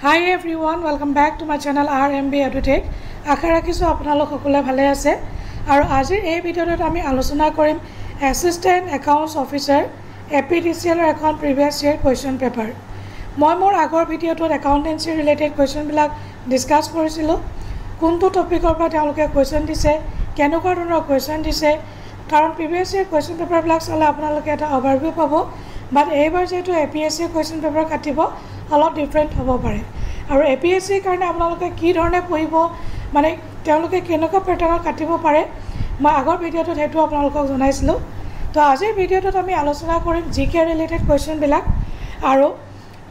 Hi everyone, welcome back to my channel RMB EduTech. আশা ৰাখিছো আপোনালোক সকলোৱে ভালে আছে আৰু আজিৰ এই ভিডিঅ'টোত আমি আলোচনা কৰিম এসিস্টেন্ট একাউন্টস অফিচাৰ এপিডিসিএল এৰ এখন প্ৰিভিয়াস ইয়াৰ কোৱেশ্চন পেপাৰ। মই মোৰ আগৰ ভিডিঅ'টোত একাউন্টেন্সি ৰিলেটেড কোৱেশ্চন বিলাক ডিসকাস কৰিছিলো। কোনটো টপিকৰ পৰা তেওঁলোকে কোৱেশ্চন দিছে, কেনেকুৱা ধৰণৰ কোৱেশ্চন দিছে, কাৰণ প্ৰিভিয়াস ইয়াৰ কোৱেশ্চন পেপাৰ বিলাক চালে আপোনালোকে এটা ওভাৰভিউ পাব, বাট এইবাৰ যেটো এপিএসসি কোৱেশ্চন পেপাৰ কাটিব অলপ ডিফাৰেন্ট হ'ব পাৰে। আৰু এপিএসসি কাৰণে আপোনালোকে কি ধৰণে পঢ়িব মানে তেওঁলোকে কেনেকুৱা প্যাটাৰ্ণত কাটিব পাৰে মই আগৰ ভিডিঅ'টোত হেতু আপোনালোকক জনাইছিলো। তো আজিৰ ভিডিঅ'টোত আমি আলোচনা কৰিম জিকে ৰিলেটেড কোৱেশ্চন বিলাক আৰু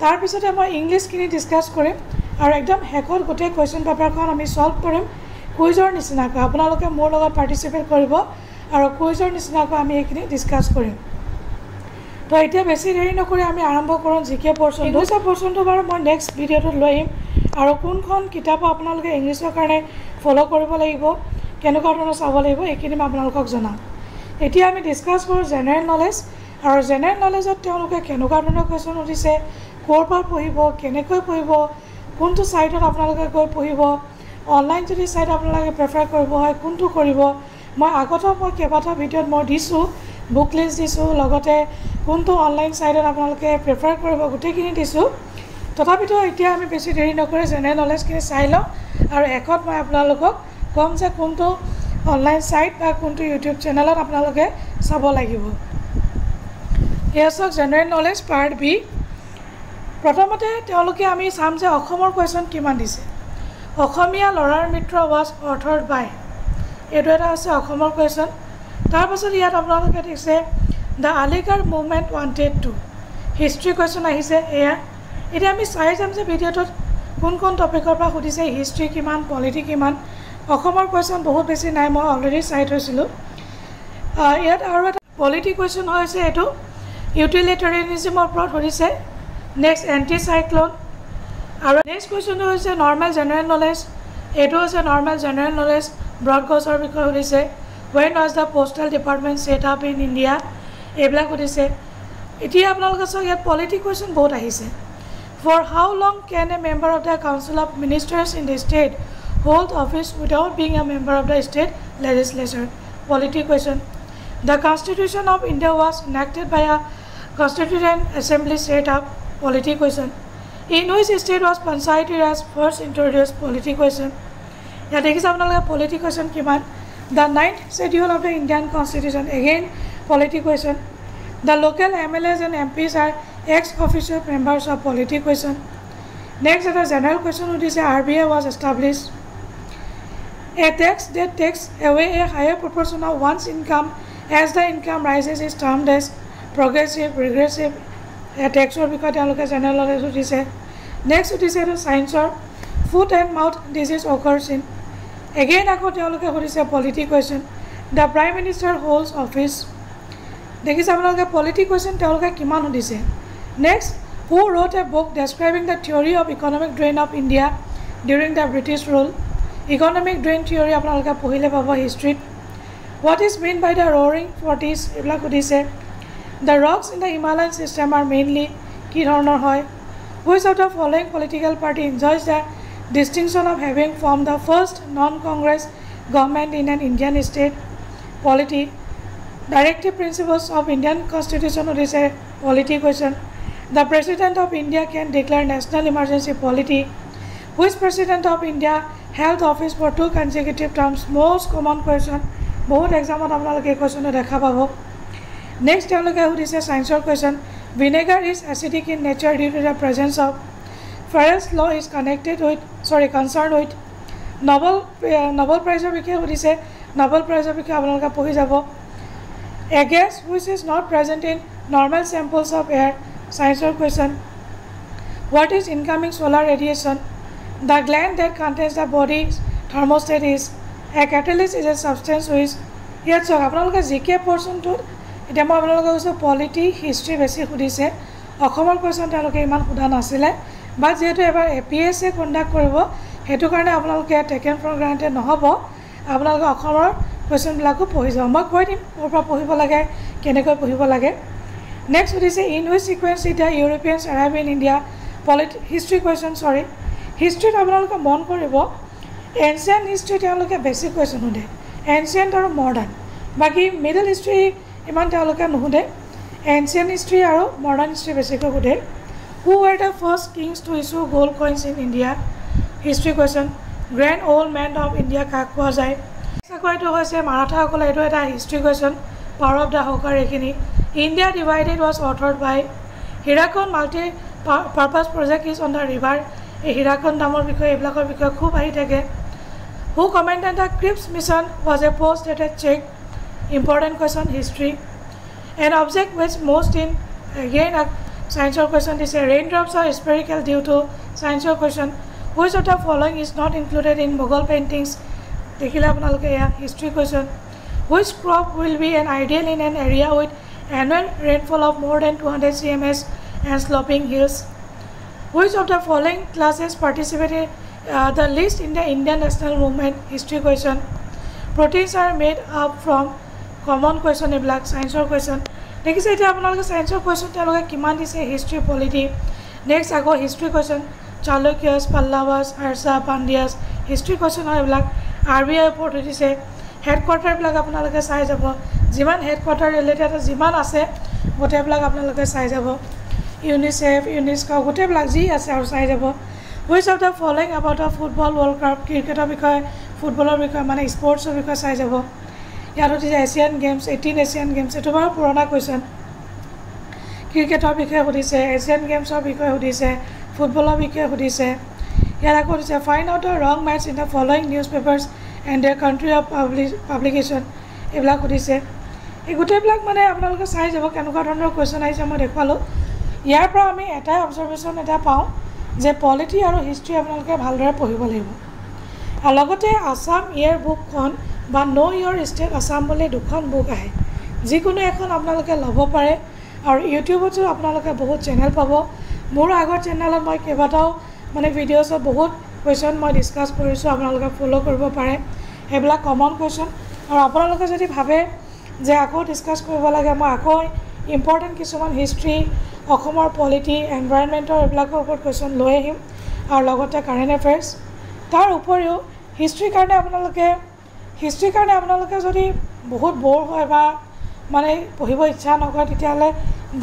তাৰ পিছতে মই ইংলিশ কিনি ডিসকাস কৰিম আৰু একদম হেকত গোটেই কোৱেশ্চন পেপাৰখন আমি সলভ কৰিম কুইজৰ নিচিনাকৈ। আপোনালোকে মোৰ লগত পাৰ্টিসিপেট কৰিব আৰু কুইজৰ নিচিনাকৈ আমি এইখিনি ডিসকাস কৰিম। তো এতিয়া বেছি দেৰি নকৰি আমি আৰম্ভ কৰোঁ জিকে পৰ্চন। ইংলিছৰ পৰ্চনটো বাৰু মই নেক্সট ভিডিঅ'টোত লৈ আহিম আৰু কোনখন কিতাপ আপোনালোকে ইংলিছৰ কাৰণে ফলো কৰিব লাগিব, কেনেকুৱা ধৰণৰ চাব লাগিব এইখিনি মই আপোনালোকক জনাম। এতিয়া আমি ডিসকাস কৰোঁ জেনাৰেল নলেজ আৰু জেনাৰেল নলেজত তেওঁলোকে কেনেকুৱা ধৰণৰ কোৱেশ্চন উঠিছে, ক'ৰ পৰা পঢ়িব, কেনেকৈ পঢ়িব, কোনটো সাইটত আপোনালোকে গৈ পঢ়িব, অনলাইন যদি সাইট আপোনালোকে প্ৰেফাৰ কৰিব হয় কোনটো কৰিব। মই আগতে কেইবাটা ভিডিঅ'ত মই দিছো, বুক লিষ্ট দিছো, লগতে কোনটো অনলাইন সাইটত আপোনালোকে প্ৰেফাৰ কৰিব গোটেইখিনি দিছো। তথাপিতো এতিয়া আমি বেছি দেৰি নকৰি জেনাৰেল নলেজখিনি চাই লওঁ আৰু একত মই আপোনালোকক কম যে কোনটো অনলাইন সাইট বা কোনটো ইউটিউব চেনেলত আপোনালোকে চাব লাগিব। ইয়াছক জেনাৰেল নলেজ পাৰ্ট বি। প্ৰথমতে তেওঁলোকে আমি চাম যে অসমৰ কোৱেশ্চন কিমান দিছে। অসমীয়া লৰাৰ মিত্ৰ ৱাজ অৰ্থড বাই, এইটো এটা আছে অসমৰ কোৱেশ্চন। তাৰ পাছত ইয়াত আপোনালোকে দিছে the Aligarh movement wanted two, history question আহিছে এয়া। এতিয়া আমি চাই যাম যে ভিডিঅ'টোত কোন কোন টপিকৰ পৰা সুধিছে, হিষ্ট্ৰী কিমান, পলিটি কিমান। অসমৰ কোৱেশ্চন বহুত বেছি নাই, মই অলৰেডি চাই থৈছিলোঁ। ইয়াত আৰু এটা পলিটি কোৱেশ্চন হৈছে, এইটো ইউটিলিটেৰিয়ানিজমৰ ওপৰত সুধিছে। নেক্সট এণ্টি চাইক্লন আৰু নেক্সট কুৱেশ্চনটো হৈছে নৰ্মেল জেনাৰেল নলেজ, এইটো হৈছে নৰ্মেল জেনাৰেল নলেজ ব্ৰড গছৰ বিষয়ে সুধিছে। When was the postal department set up in India, এইবিলাক সুধিছে। এতিয়া আপোনালোকে চাওক ইয়াত পলিটি কুৱেশ্চন বহুত আহিছে। For how long can a member of the council of ministers in the state hold office without being a member of the state legislature, polity question. The constitution of India was enacted by a constituent assembly set up, polity question. In which state was Panchayati Raj first introduce, polity question. ইয়াত দেখিছে আপোনালোকে polity question কিমান। The 9th schedule of the Indian Constitution, again polity question. The local MLAs and MPs are ex-officio members of polity question. Next is a general question which is RBI was established. A tax that takes away a higher proportion of one's income as the income rises is termed as progressive, regressive. A tax or because they general knowledge which is. Next which is a science or foot and mouth disease occurs in. Again আকৌ তেওঁলোকে সুধিছে polity question. The prime minister holds office, দেখিছে আপোনালোকে polity question তেওঁলোকে কিমান সুধিছে। Next who wrote a book describing the theory of economic drain of India during the British rule, economic drain theory আপোনালোকে পঢ়িলে পাব হিষ্ট্ৰীত। What is mean by the roaring forties, এইবিলাক সুধিছে। The rocks in the Himalayan system are mainly কি ধৰণৰ হয়। Which of the following political party enjoys the distinction of having formed the first non-Congress government in an Indian state, polity. Directive principles of Indian Constitution is a polity question. The President of India can declare national emergency, polity. Which President of India held office for 2 consecutive terms, most common question. बहुत exam আপোনালোকে question দেখা পাব। Next তেওঁলোকে সুধিছে science question. Vinegar is acidic in nature due to the presence of Farrell's law is concerned with Nobel Prize বিষয়ে সুধিছে। Nobel Prize বিষয়ে আপোনালোকে পঢ়ি যাব। A gas which is not present in normal samples of air, science question. What is incoming solar radiation? The gland that contains the body's thermostat is. A catalyst is a substance which, ইয়াত চাওক আপোনালোকে জিকে পৰ্চনটোত এতিয়া মই আপোনালোকে কৈছোঁ polity history বেছি সুধিছে। অসমৰ কুৱেশ্যন তেওঁলোকে ইমান সোধা নাছিলে, বাট যেহেতু এবাৰ এপিএসসি কণ্ডাক্ট কৰিব সেইটো কাৰণে আপোনালোকে টেকেন ফৰ গ্ৰাণ্টেড নহ'ব, আপোনালোকে অসমৰ কুৱেশ্যনবিলাকো পঢ়ি যাব। মই কৈ দিম ক'ৰ পৰা পঢ়িব লাগে, কেনেকৈ পঢ়িব লাগে। নেক্সট সুধিছে in which sequence the Europeans arrive in India history question sorry হিষ্ট্ৰীত আপোনালোকে মন কৰিব এনচিয়েণ্ট হিষ্ট্ৰী তেওঁলোকে বেছি কুৱেশ্যন সোধে এনচিয়েণ্ট আৰু মডাৰ্ণ বাকী মিডল হিষ্ট্ৰী ইমান তেওঁলোকে নুসুধে এনচিয়েণ্ট হিষ্ট্ৰী আৰু মডাৰ্ণ হিষ্ট্ৰী বেছিকৈ সোধে who were the first kings to issue gold coins in India history question grand old man of India কাক কোৱা যায় আকৌ এইটো হৈছে মাৰাঠাসকলে এইটো এটা history question power of the hawker এইখিনি India divided was authored by Hirakud multi purpose project is on the river এই হীৰাকন ডামৰ বিষয়ে এইবিলাকৰ বিষয়ে খুব আহি থাকে who কমেণ্ডেড the Cripps mission was a post at a check important question history an object which most in again a science question is a raindrops are spherical due to science question which of the following is not included in Mughal paintings dekhila apnaloke ya history question which crop will be an ideal in an area with annual rainfall of more than 200 cm and sloping hills which of the following classes participated the least in the Indian national movement history question proteins are made up from common question eblak science question দেখিছে এটা আপোনালোকে সায়েন্সৰ question তেওঁলোকে কিমান দিছে history polity next আকৌ history question Chalukyas পল্লৱাস আৰ্চা পাণ্ডিয়াস history question হয় এইবিলাক RBI ওপৰত দিছে হেডকোৱাৰ্টাৰবিলাক আপোনালোকে চাই যাব যিমান হেডকোৱাৰ্টাৰ ৰিলেটেড যিমান আছে গোটেইবিলাক আপোনালোকে চাই যাব ইউনিচেফ ইউনেস্কো গোটেইবিলাক যি আছে আৰু চাই যাব which of the following about the football world cup ক্ৰিকেটৰ বিষয়ে ফুটবলৰ বিষয়ে মানে স্পৰ্টছৰ বিষয়ে চাই যাব ইয়াত উঠিছে এছিয়ান গেমছ 18 এছিয়ান গেমছ এইটো বাৰু পুৰণা কুৱেশ্যন ক্ৰিকেটৰ বিষয়ে সুধিছে এছিয়ান গেমছৰ বিষয়ে সুধিছে ফুটবলৰ বিষয়ে সুধিছে ইয়াত আকৌ সুধিছে find out the wrong matches in the following newspapers and their country of publication এইবিলাক সুধিছে এই গোটেইবিলাক মানে আপোনালোকে চাই যাব কেনেকুৱা ধৰণৰ কুৱেশ্যন আহিছে মই দেখুৱালোঁ ইয়াৰ পৰা আমি এটাই অবজাৰ্ভেশ্যন এটা পাওঁ যে পলিটি আৰু হিষ্ট্ৰী আপোনালোকে ভালদৰে পঢ়িব লাগিব আৰু লগতে আছাম ইয়েৰ বুকখন বা নো ইয়ৰ ষ্টেট আছাম বুলি দুখন বুক আহে যিকোনো এখন আপোনালোকে ল'ব পাৰে আৰু ইউটিউবতো আপোনালোকে বহুত চেনেল পাব মোৰ আগৰ চেনেলত মই কেইবাটাও মানে ভিডিঅ'ছত বহুত কুৱেশ্যন মই ডিছকাছ কৰিছোঁ আপোনালোকে ফ'ল' কৰিব পাৰে সেইবিলাক কমন কুৱেশ্যন আৰু আপোনালোকে যদি ভাবে যে আকৌ ডিছকাছ কৰিব লাগে মই আকৌ ইম্পৰ্টেণ্ট কিছুমান হিষ্ট্ৰী অসমৰ পলিটি এনভাইৰনমেণ্টৰ এইবিলাকৰ ওপৰত কুৱেশ্যন লৈ আহিম আৰু লগতে কাৰেণ্ট এফেয়াৰ্ছ তাৰ উপৰিও হিষ্ট্ৰীৰ কাৰণে আপোনালোকে যদি বহুত ব'ৰ হয় বা মানে পঢ়িব ইচ্ছা নকৰে তেতিয়াহ'লে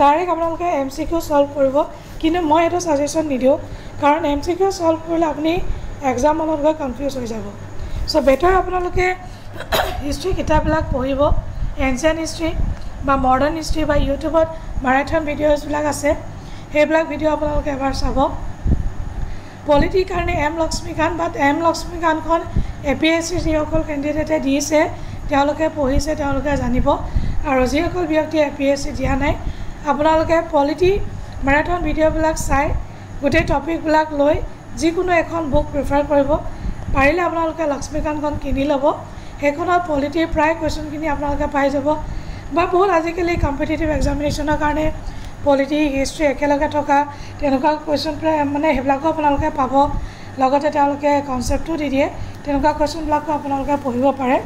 ডাইৰেক্ট আপোনালোকে MCQ সলভ কৰিব কিন্তু মই এইটো ছাজেশ্যন নিদিওঁ কাৰণ MCQ সলভ কৰিলে আপুনি এক্সাম হলত গৈ কনফিউজ হৈ যাব চ' বেটাৰ আপোনালোকে হিষ্ট্ৰী কিতাপবিলাক পঢ়িব এনচিয়েণ্ট হিষ্ট্ৰী বা মডাৰ্ণ হিষ্ট্ৰী বা ইউটিউবত মাৰাথন ভিডিঅ'ছবিলাক আছে সেইবিলাক ভিডিঅ' আপোনালোকে এবাৰ চাব পলিটিৰ কাৰণে এম লক্ষ্মীকান্তখন APSC যিসকল কেণ্ডিডেটে দিছে তেওঁলোকে পঢ়িছে তেওঁলোকে জানিব আৰু যিসকল ব্যক্তিয়ে APSC দিয়া নাই আপোনালোকে পলিটি মাৰাথন ভিডিঅ'বিলাক চাই গোটেই টপিকবিলাক লৈ যিকোনো এখন বুক প্ৰিফাৰ কৰিব পাৰিলে আপোনালোকে লক্ষ্মীকান্তখন কিনি ল'ব সেইখনত পলিটিৰ প্ৰায় কুৱেশ্যনখিনি আপোনালোকে পাই যাব বা বহুত আজিকালি কম্পিটিটিভ এক্সামিনেশ্যনৰ কাৰণে পলিটি হিষ্ট্ৰী একেলগে থকা তেনেকুৱা কুৱেশ্যন মানে সেইবিলাকো আপোনালোকে পাব লগতে তেওঁলোকে কনচেপ্টটো দি দিয়ে তেনেকুৱা কুৱেশ্যনবিলাকো আপোনালোকে পঢ়িব পাৰে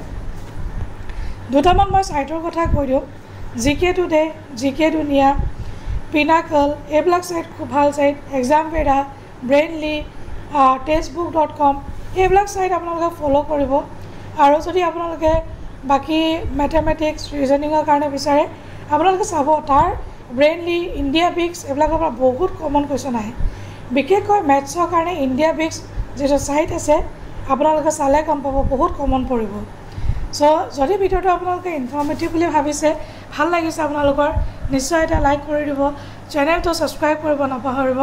দুটামান মই ছাইটৰ কথা কৈ দিওঁ GK টুডে GK দুনিয়া পিনাকল এইবিলাক ছাইট খুব ভাল ছাইট এক্সামপেৰা ব্ৰেইনলি টেক্সটবুক.com এইবিলাক ছাইট আপোনালোকে ফ'ল' কৰিব আৰু যদি আপোনালোকে বাকী মেথমেটিক্স ৰিজনিঙৰ কাৰণে বিচাৰে আপোনালোকে চাব তাৰ ব্ৰেইনলি ইণ্ডিয়া বিক্স এইবিলাকৰ পৰা বহুত কমন কুৱেশ্যন আহে বিশেষকৈ মেথছৰ কাৰণে ইণ্ডিয়া বিক্স যিটো ছাইট আছে আপোনালোকে চালে গম পাব বহুত কমন পৰিব চ' যদি ভিডিঅ'টো আপোনালোকে ইনফৰ্মেটিভ বুলি ভাবিছে ভাল লাগিছে আপোনালোকৰ নিশ্চয় এটা লাইক কৰি দিব চেনেলটো ছাবস্ক্ৰাইব কৰিব নাপাহৰিব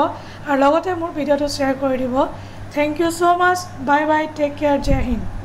আৰু লগতে মোৰ ভিডিঅ'টো শ্বেয়াৰ কৰি দিব thank you so' much bye bye take care Jai Hind